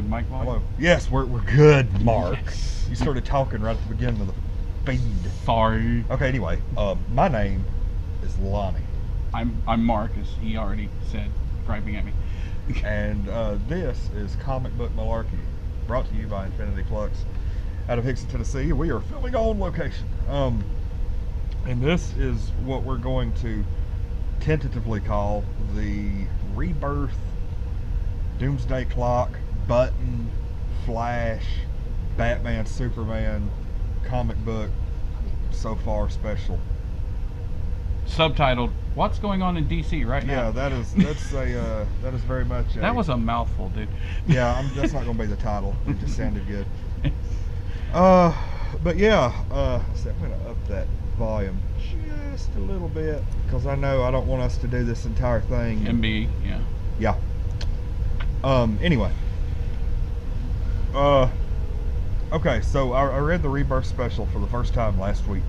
good mic volume? Hello. Yes, we're good, Mark. Yes. You started talking right at the beginning of the feed. Sorry. Okay, anyway, my name is Lonnie. I'm Mark, as he already said, griping at me. And this is Book Malarkey, brought to you by Infinity Flux out of Hickson, Tennessee. We are filming on location. And this is what we're going to tentatively call the Rebirth Doomsday Clock Button Flash Batman Superman comic book so far special. Subtitled, "What's going on in DC right now?" Yeah, that is very much that was a mouthful, dude. Yeah, that's not going to be the title. It just sounded good. But yeah, so I'm going to up that volume just a little bit because I know I don't want us to do this entire thing. MB, yeah. Yeah. Anyway. Okay, so I read the Rebirth Special for the first time last week,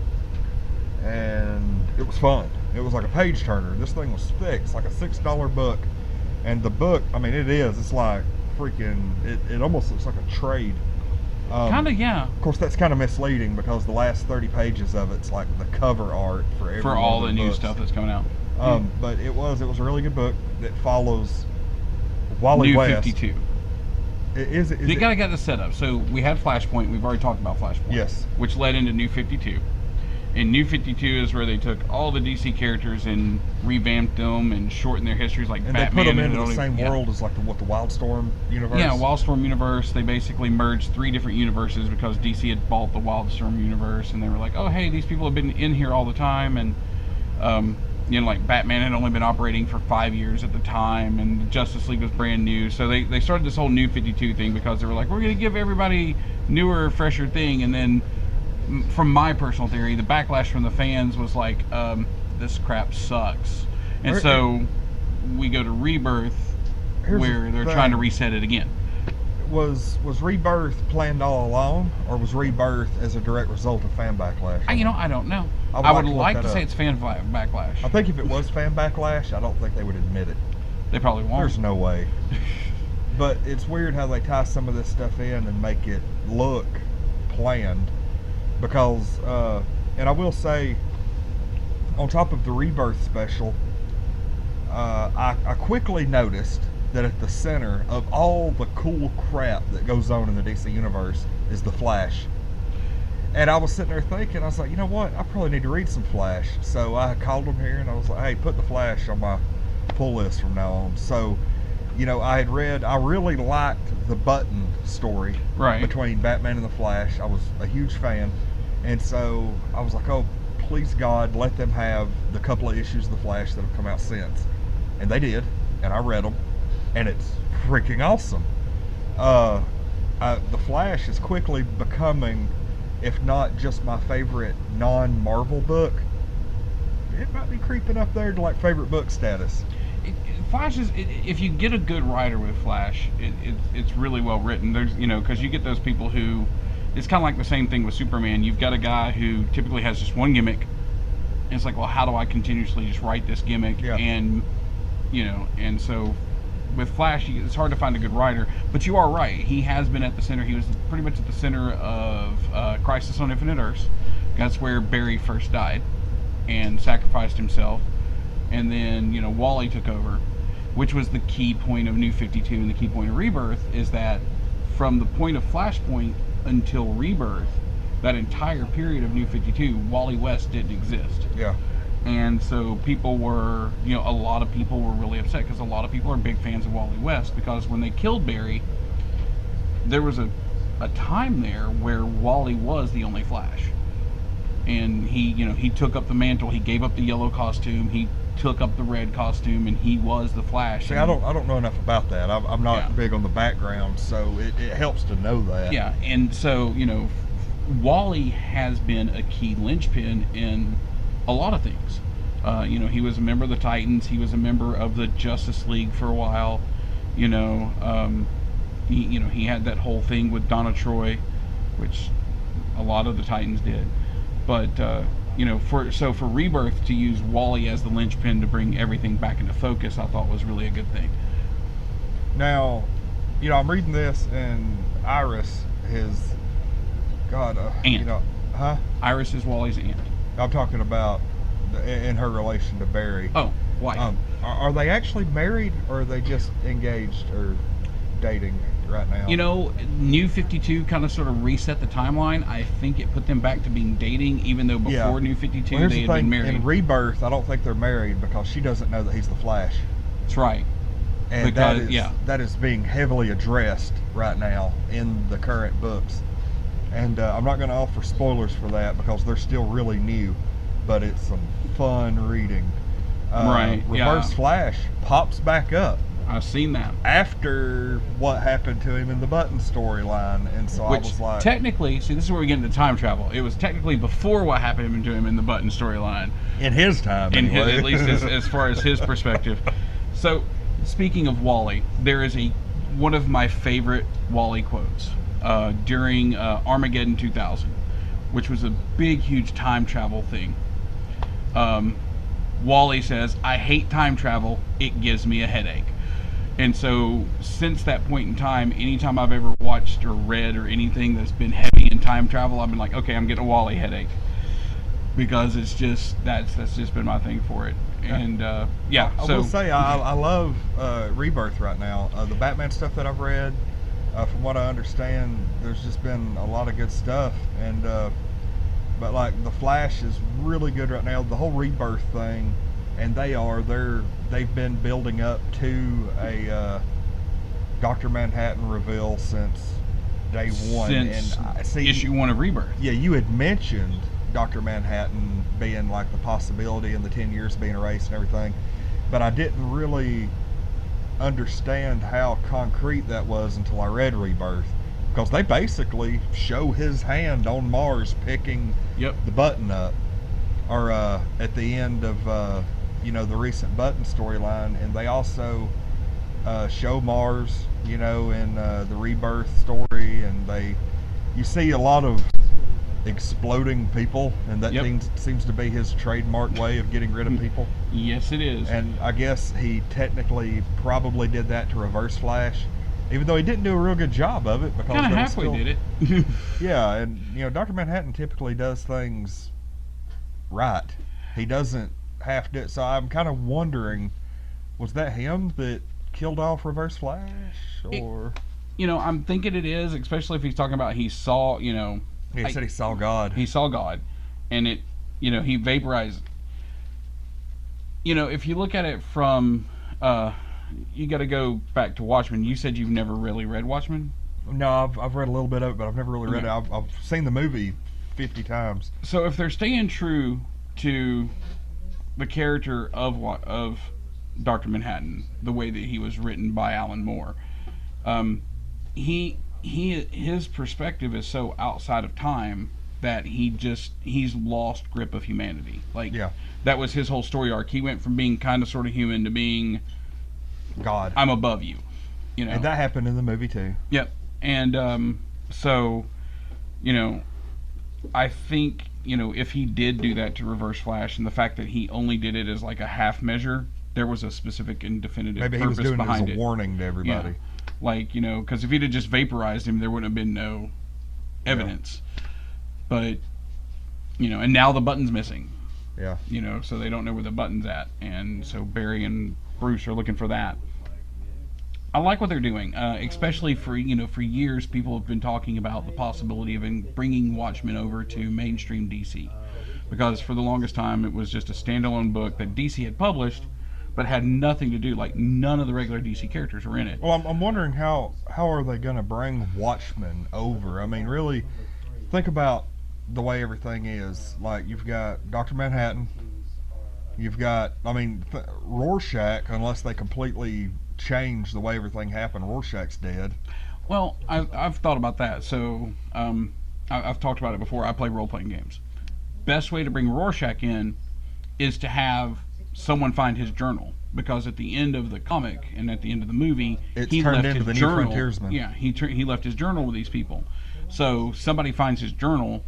and it was fun. It was like a page turner. This thing was thick. It's like a $6 book, and the book, I mean, it's like freaking, it almost looks like a trade. Kind of, yeah. Of course, that's kind of misleading because the last 30 pages of it's like the cover art for all the new books. stuff that's coming out. But it was a really good book that follows Wally New West. 52. You gotta get the setup. So we had Flashpoint. We've already talked about Flashpoint. Yes. Which led into New 52. And New 52 is where they took all the DC characters and revamped them and shortened their histories, like and Batman. They put them and into the same world as like the Wildstorm universe. Yeah, Wildstorm universe. They basically merged 3 different universes because DC had bought the Wildstorm universe, and they were like, oh hey, these people have been in here all the time, and like Batman had only been operating for 5 years at the time, and Justice League was brand new. So they started this whole New 52 thing because they were like, we're going to give everybody newer, fresher thing. And then, from my personal theory, the backlash from the fans was like, this crap sucks. And so we go to Rebirth, where they're trying to reset it again. Was Rebirth planned all along, or was Rebirth as a direct result of fan backlash? I don't know. I would like to say it's fan backlash. I think if it was fan backlash, I don't think they would admit it. They probably won't. There's no way. But it's weird how they tie some of this stuff in and make it look planned. Because, and I will say, on top of the Rebirth Special, I quickly noticed that at the center of all the cool crap that goes on in the DC Universe is the Flash. And I was sitting there thinking, I was like, you know what, I probably need to read some Flash. So I called them here and I was like, hey, put the Flash on my pull list from now on. So, I really liked the Button story between Batman and the Flash. I was a huge fan. And so I was like, oh, please God, let them have the couple of issues of the Flash that have come out since. And they did, and I read them, and it's freaking awesome. The Flash is quickly becoming, if not just my favorite non-Marvel book, it might be creeping up there to like favorite book status. Flash is, if you get a good writer with Flash, it's really well written. There's, because you get those people who, it's kind of like the same thing with Superman. You've got a guy who typically has just one gimmick, and it's like, well, how do I continuously just write this gimmick? Yeah. And, and so with Flash, it's hard to find a good writer. But you are right. He has been at the center. He was pretty much at the center of Crisis on Infinite Earths. That's where Barry first died and sacrificed himself. And then, Wally took over, which was the key point of New 52 and the key point of Rebirth, is that from the point of Flashpoint until Rebirth, that entire period of New 52, Wally West didn't exist. Yeah. And so people were, a lot of people were really upset because a lot of people are big fans of Wally West, because when they killed Barry, there was a time there where Wally was the only Flash. And he took up the mantle, he gave up the yellow costume, he took up the red costume, and he was the Flash. See, I don't know enough about that. I'm not big on the background, so it helps to know that. Yeah, and so, Wally has been a key linchpin in a lot of things. He was a member of the Titans. He was a member of the Justice League for a while. He had that whole thing with Donna Troy, which a lot of the Titans did. But for Rebirth to use Wally as the linchpin to bring everything back into focus, I thought was really a good thing. Now, I'm reading this, and Iris, his God, Aunt. huh? Iris is Wally's aunt. I'm talking about in her relation to Barry. Oh, wife. Are they actually married, or are they just engaged or dating right now? New 52 kind of sort of reset the timeline. I think it put them back to being dating, even though before New 52 well, they had been married. In Rebirth, I don't think they're married because she doesn't know that he's the Flash. That's right. And that is being heavily addressed right now in the current books. And I'm not going to offer spoilers for that because they're still really new, but it's some fun reading. Right. Reverse Flash pops back up. I've seen that. After what happened to him in the Button storyline. And so I was like... Technically, see, this is where we get into time travel. It was technically before what happened to him in the Button storyline. In his time, anyway. At least as far as his perspective. So, speaking of Wally, there is one of my favorite Wally quotes during Armageddon 2000, which was a big, huge time travel thing. Wally says, "I hate time travel. It gives me a headache." And so, since that point in time, anytime I've ever watched or read or anything that's been heavy in time travel, I've been like, okay, I'm getting a Wally headache. Because it's just, that's just been my thing for it. And, I will say, I love Rebirth right now. The Batman stuff that I've read, from what I understand, there's just been a lot of good stuff. And, but like, the Flash is really good right now. The whole Rebirth thing, and they've been building up to a Dr. Manhattan reveal since day one. Since issue 1 of Rebirth. Yeah, you had mentioned Dr. Manhattan being like the possibility and the 10 years being erased and everything, but I didn't really understand how concrete that was until I read Rebirth, because they basically show his hand on Mars picking the button up, or at the end of the recent Button storyline, and they also show Mars in the Rebirth story, and you see a lot of exploding people, and that seems to be his trademark way of getting rid of people. Yes, it is. And I guess he technically probably did that to Reverse Flash, even though he didn't do a real good job of it, because kind of halfway did it. Yeah, and Dr. Manhattan typically does things right. He doesn't have to. So I'm kind of wondering, was that him that killed off Reverse Flash, or? I'm thinking it is, especially if he's talking about he saw, He said he saw God. He saw God, and it, he vaporized. If you look at it from, you got to go back to Watchmen. You said you've never really read Watchmen? No, I've read a little bit of it, but I've never really read it. I've seen the movie 50 times. So if they're staying true to the character of Dr. Manhattan, the way that he was written by Alan Moore, his perspective is so outside of time that he's lost grip of humanity. That was his whole story arc. He went from being kind of sort of human to being God. I'm above you. And that happened in the movie too. Yep. And so I think if he did do that to Reverse Flash, and the fact that he only did it as like a half measure, there was a specific and definitive purpose behind it. Maybe he was doing it as a warning to everybody. Yeah. Because if he'd have just vaporized him, there wouldn't have been no evidence. Yeah. But, and now the button's missing. Yeah. So they don't know where the button's at. And so Barry and Bruce are looking for that. I like what they're doing, especially for years people have been talking about the possibility of bringing Watchmen over to mainstream DC, because for the longest time it was just a standalone book that DC had published, but had nothing to do, like none of the regular DC characters were in it. Well, I'm wondering how are they going to bring Watchmen over? I mean, really, think about the way everything is. Like, you've got Dr. Manhattan, you've got, Rorschach, unless they completely change the way everything happened, Rorschach's dead. Well, I've thought about that. So I've talked about it before. I play role-playing games. Best way to bring Rorschach in is to have someone find his journal, because at the end of the comic and at the end of the movie, he left his journal. Yeah, he left his journal with these people. So somebody finds his journal,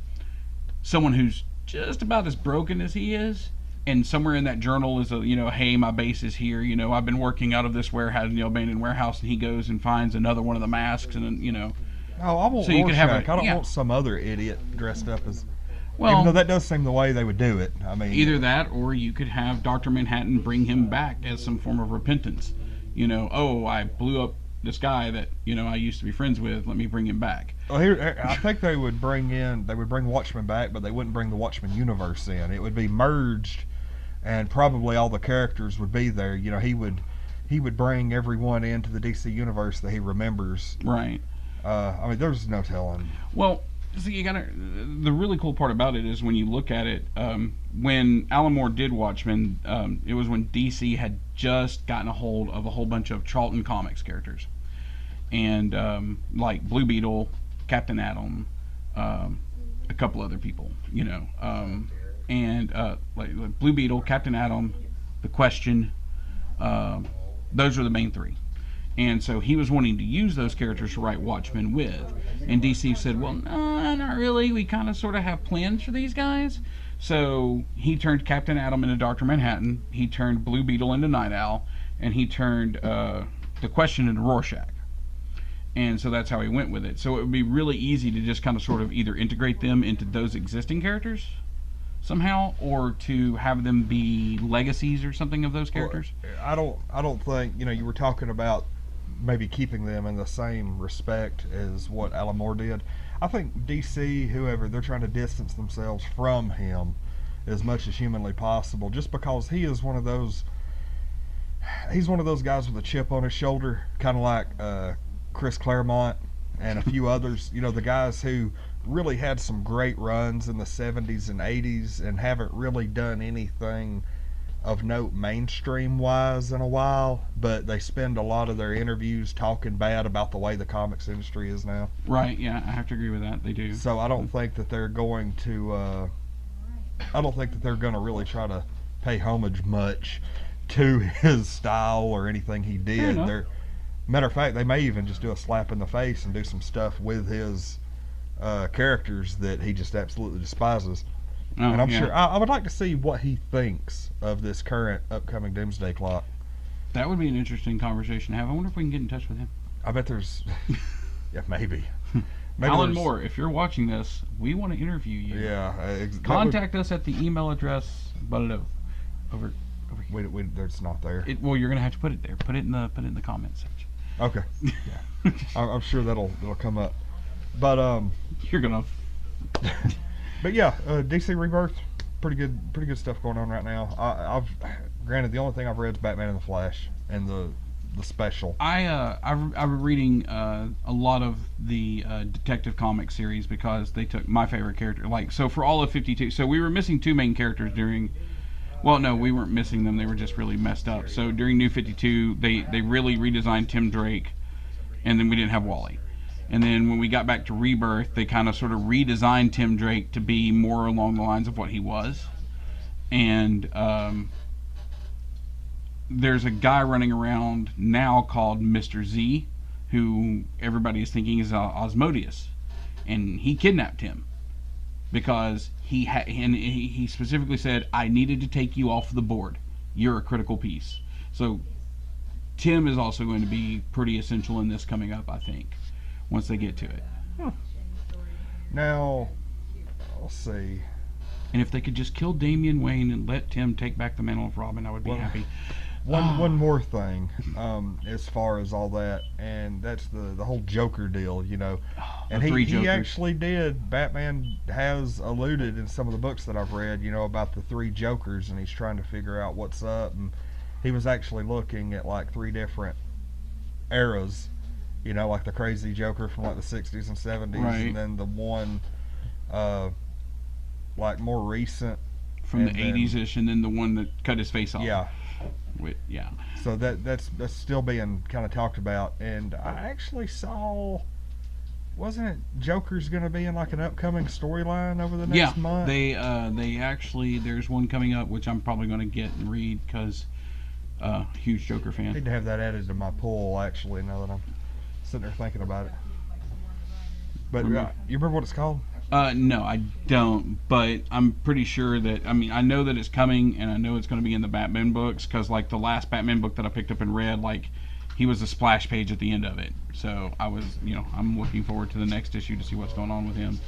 someone who's just about as broken as he is, and somewhere in that journal is a, hey, my base is here. I've been working out of this warehouse, abandoned warehouse, and he goes and finds another one of the masks, and then. Oh, I want So you could have Rorschach. I don't yeah. want some other idiot dressed up as. Well, even though that does seem the way they would do it. I mean, either that, or you could have Dr. Manhattan bring him back as some form of repentance. Oh, I blew up this guy that I used to be friends with. Let me bring him back. Well, here I think they would bring Watchmen back, but they wouldn't bring the Watchmen universe in. It would be merged, and probably all the characters would be there. He would bring everyone into the DC universe that he remembers. Right. I mean, there's no telling. Well, see, the really cool part about it is when you look at it, when Alan Moore did Watchmen, it was when DC had just gotten a hold of a whole bunch of Charlton Comics characters. And like Blue Beetle, Captain Atom, a couple other people, and like Blue Beetle, Captain Atom, The Question, those are the main three. And so he was wanting to use those characters to write Watchmen with. And DC said, well, no, not really. We kind of sort of have plans for these guys. So he turned Captain Atom into Dr. Manhattan. He turned Blue Beetle into Night Owl. And he turned The Question into Rorschach. And so that's how he went with it. So it would be really easy to just kind of sort of either integrate them into those existing characters somehow, or to have them be legacies or something of those characters. Well, I don't think, you were talking about maybe keeping them in the same respect as what Alan Moore did. I think DC, whoever, they're trying to distance themselves from him as much as humanly possible, just because he's one of those guys with a chip on his shoulder, kind of like Chris Claremont and a few others, the guys who really had some great runs in the 70s and 80s and haven't really done anything of note mainstream wise in a while, but they spend a lot of their interviews talking bad about the way the comics industry is now. Right, yeah, I have to agree with that. They do. So I don't think that they're going to really try to pay homage much to his style or anything he did. Matter of fact, they may even just do a slap in the face and do some stuff with his characters that he just absolutely despises. Oh, and I'm yeah. sure I would like to see what he thinks of this current upcoming Doomsday Clock. That would be an interesting conversation to have. I wonder if we can get in touch with him. I bet there's, yeah, maybe Alan Moore, if you're watching this, we want to interview you. Yeah, contact us at the email address below. Over here. Wait, it's not there. Well, you're gonna have to put it there. Put it in the comments section. Okay. Yeah. I'm sure that'll come up. But you're gonna. But yeah, DC Rebirth, pretty good stuff going on right now. I've granted the only thing I've read is Batman and the Flash and the special. I've been reading a lot of the Detective Comics series because they took my favorite character. So for all of 52, so we were missing two main characters during. Well, no, we weren't missing them. They were just really messed up. So during New 52, they really redesigned Tim Drake, and then we didn't have Wally. And then when we got back to Rebirth, they kind of sort of redesigned Tim Drake to be more along the lines of what he was. And there's a guy running around now called Mr. Z, who everybody is thinking is Osmodeus. And he kidnapped him because he specifically said, I needed to take you off the board. You're a critical piece. So Tim is also going to be pretty essential in this coming up, I think, once they get to it. Now, let's see. And if they could just kill Damian Wayne and let Tim take back the mantle of Robin, I would be happy. One more thing, as far as all that, and that's the whole Joker deal, And he actually did. Batman has alluded in some of the books that I've read, about the three Jokers, and he's trying to figure out what's up. And he was actually looking at like three different eras, like the crazy Joker from like the 60s and 70s, right. And then the one like more recent from the 80s-ish, and then the one that cut his face off. Yeah. Yeah. So that's still being kind of talked about, and I actually saw, wasn't it Joker's going to be in like an upcoming storyline over the next month? They actually, there's one coming up which I'm probably going to get and read because huge Joker fan. I need to have that added to my pool actually now that I'm sitting there thinking about it. But you remember what it's called? No, I don't. But I'm pretty sure that, I mean, I know that it's coming, and I know it's going to be in the Batman books, because, like, the last Batman book that I picked up and read, like, he was a splash page at the end of it. So I was, you know, I'm looking forward to the next issue to see what's going on with him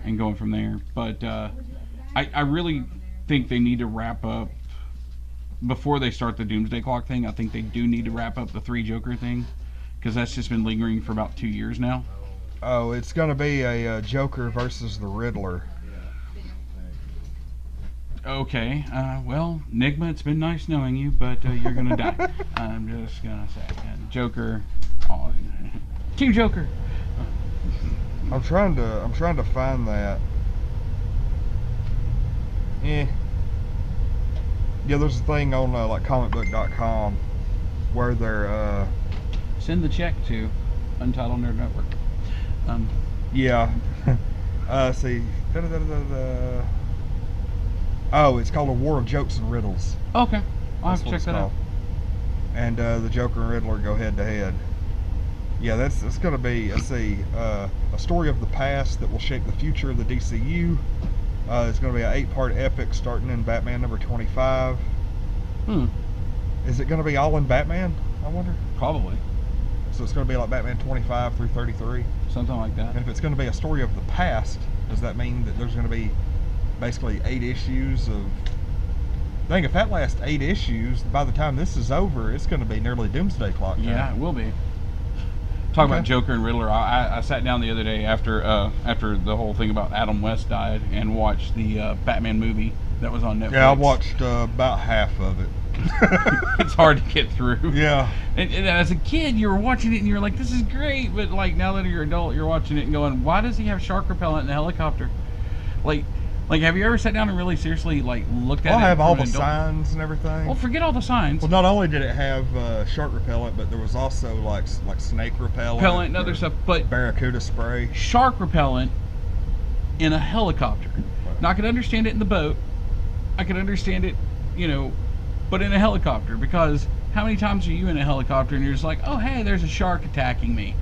and going from there. But I really think they need to wrap up, before they start the Doomsday Clock thing, I think they do need to wrap up the 3 Joker thing, because that's just been lingering for about 2 years now. Oh, it's going to be a Joker versus the Riddler. Okay, well, Nigma, it's been nice knowing you, but you're gonna die. I'm just gonna say, Joker, oh, Team Joker. I'm trying to find that. Yeah, there's a thing on like comicbook.com where they're Send the check to Untitled Nerd Network. Yeah. See. Oh, it's called A War of Jokes and Riddles. Okay, I'll have That's to what check it's that out. called. And the Joker and Riddler go head to head. Yeah, that's going to be, let's see, a story of the past that will shape the future of the DCU. It's going to be an 8-part epic starting in Batman number 25. Is it going to be all in Batman, I wonder? Probably. So it's going to be like Batman 25 through 33? Something like that. And if it's going to be a story of the past, does that mean that there's going to be basically 8 issues of... I think if that lasts 8 issues, by the time this is over, it's going to be nearly Doomsday Clock time. Yeah, it will be. Talk about Joker and Riddler. I sat down the other day after the whole thing about Adam West died and watched the Batman movie that was on Netflix. Yeah, I watched about half of it. It's hard to get through. Yeah. And as a kid, you were watching it and you're like, this is great. But like now that you're an adult, you're watching it and going, why does he have shark repellent in a helicopter? Like, have you ever sat down and really seriously like looked at it? I'll have all the adult? signs and everything. Well, forget all the signs. Well, not only did it have shark repellent, but there was also like snake repellent and other stuff, but barracuda spray. Shark repellent in a helicopter. Now I could understand it in the boat. I could understand it, but in a helicopter, because how many times are you in a helicopter and you're just like, oh hey, there's a shark attacking me?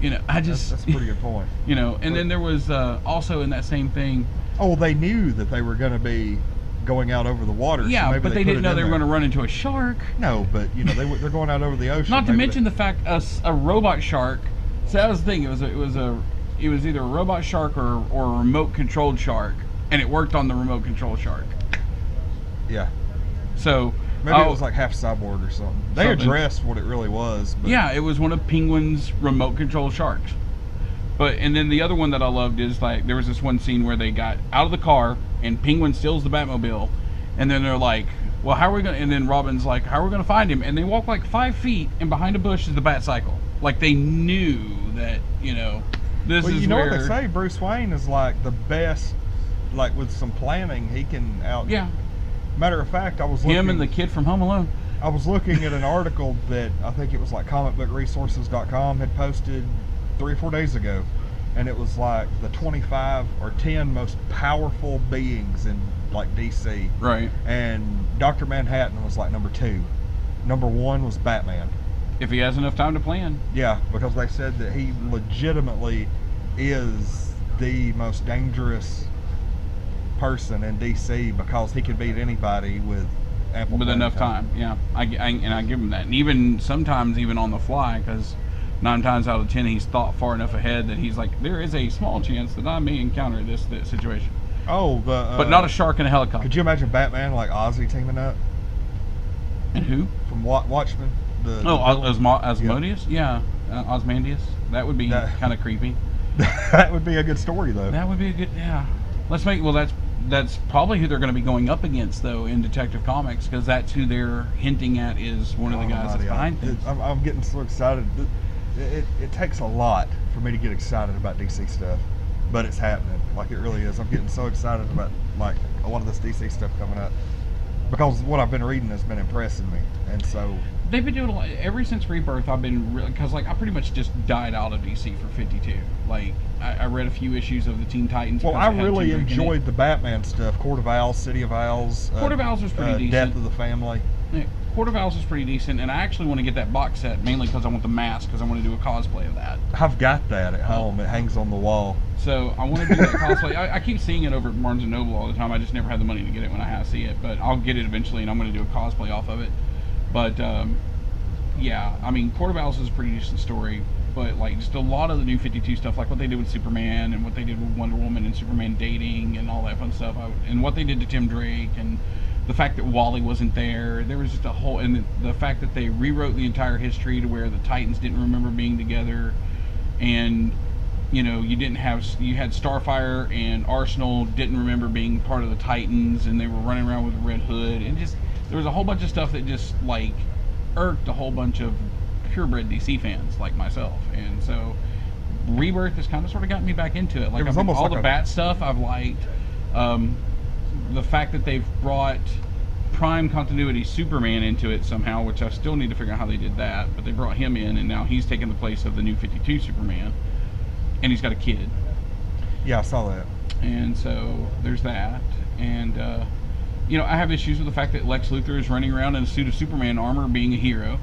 That's a pretty good point. And then there was also in that same thing. Oh, they knew that they were going to be going out over the water. Yeah, so but they didn't know they were going to run into a shark. No, but they're going out over the ocean. Not to mention the fact a robot shark. So that was the thing. It was either a robot shark or a remote controlled shark, and it worked on the remote control shark. Yeah. So maybe it was like half cyborg or something. They addressed what it really was. But. Yeah, it was one of Penguin's remote control sharks. And then the other one that I loved is like there was this one scene where they got out of the car and Penguin steals the Batmobile, and then they're like, well, how are we gonna? And then Robin's like, how are we gonna find him? And they walk like 5 feet, and behind a bush is the Batcycle. Like they knew that this is where. What they say, Bruce Wayne is like the best. Like with some planning, he can out. Yeah. Matter of fact, I was looking. Him and the kid from Home Alone. I was looking at an article that I think it was like comicbookresources.com had posted 3 or 4 days ago, and it was like the 25 or 10 most powerful beings in like DC. Right. And Dr. Manhattan was like number 2. Number 1 was Batman. If he has enough time to plan. Yeah, because they said that he legitimately is the most dangerous person in DC because he can beat anybody with ample enough time. Yeah, I give him that, and even sometimes even on the fly, because 9 times out of 10 he's thought far enough ahead that he's like, there is a small chance that I may encounter this situation. Oh, but not a shark in a helicopter. Could you imagine Batman like Ozzy teaming up? And who? From Watchmen. Asmodeus? Yeah, Osmandius. That would be kind of creepy. That would be a good story, though. That would be a good. Yeah. That's probably who they're going to be going up against, though, in Detective Comics, because that's who they're hinting at is one of the guys that's behind things. I'm getting so excited. It takes a lot for me to get excited about DC stuff, but it's happening. Like, it really is. I'm getting so excited about like a lot of this DC stuff coming up because what I've been reading has been impressing me, and so they've been doing a lot ever since Rebirth. I've been really, because like I pretty much just died out of DC for 52. Like I read a few issues of the Teen Titans. Well, I really enjoyed the Batman stuff. Court of Owls, City of Owls. Court of Owls was pretty decent. Death of the Family. Yeah. Court of Owls is pretty decent, and I actually want to get that box set mainly because I want the mask, because I want to do a cosplay of that. I've got that at home. It hangs on the wall. So I want to do that cosplay. I keep seeing it over at Barnes & Noble all the time. I just never had the money to get it when I see it, but I'll get it eventually, and I'm going to do a cosplay off of it. But yeah, I mean, Court of Owls is a pretty decent story, but like just a lot of the New 52 stuff, like what they did with Superman and what they did with Wonder Woman and Superman dating and all that fun stuff, and what they did to Tim Drake, and the fact that Wally wasn't there. There was just a whole, and the fact that they rewrote the entire history to where the Titans didn't remember being together, and you know, you had Starfire and Arsenal didn't remember being part of the Titans, and they were running around with a Red Hood, and just there was a whole bunch of stuff that just like irked a whole bunch of purebred DC fans like myself. And so Rebirth has kind of sort of gotten me back into it. Like, It was almost all like the a- Bat stuff I've liked. The fact that they've brought Prime Continuity Superman into it somehow, which I still need to figure out how they did that, but they brought him in, and now he's taking the place of the New 52 Superman, and he's got a kid. Yeah, I saw that. And so there's that. And you know, I have issues with the fact that Lex Luthor is running around in a suit of Superman armor being a hero.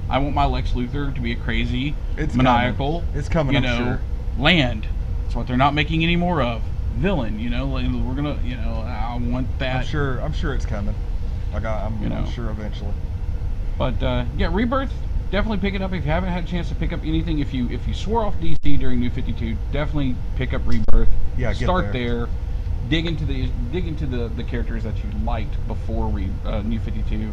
I want my Lex Luthor to be a crazy, maniacal, It's coming, you I'm know, sure. land. That's what they're not making any more of. Villain, you know, like, we're gonna, you know, I want that. I'm sure it's coming. Like I'm sure eventually. But yeah, Rebirth, definitely pick it up if you haven't had a chance to pick up anything. If you swore off DC during New 52, definitely pick up Rebirth. Yeah, get start there. there. Dig into the characters that you liked before New 52.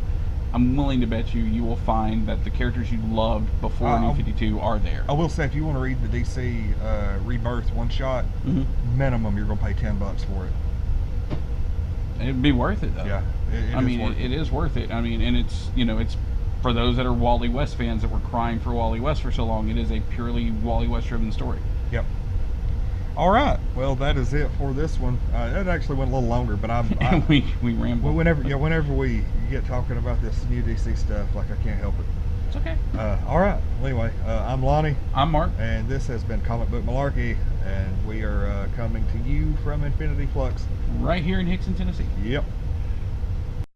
I'm willing to bet you will find that the characters you loved before New 52 are there. I will say, if you want to read the DC Rebirth one shot, minimum you're gonna pay $10 for it. It'd be worth it though. Yeah, it is worth it. I mean, and it's, you know, it's for those that are Wally West fans that were crying for Wally West for so long. It is a purely Wally West driven story. Yep. All right. Well, that is it for this one. It actually went a little longer, but we rambled. well, whenever we get talking about this new DC stuff, like, I can't help it. It's okay. All right. Well, anyway, I'm Lonnie. I'm Mark. And this has been Comic Book Malarkey, and we are coming to you from Infinity Flux. Right here in Hickson, Tennessee. Yep.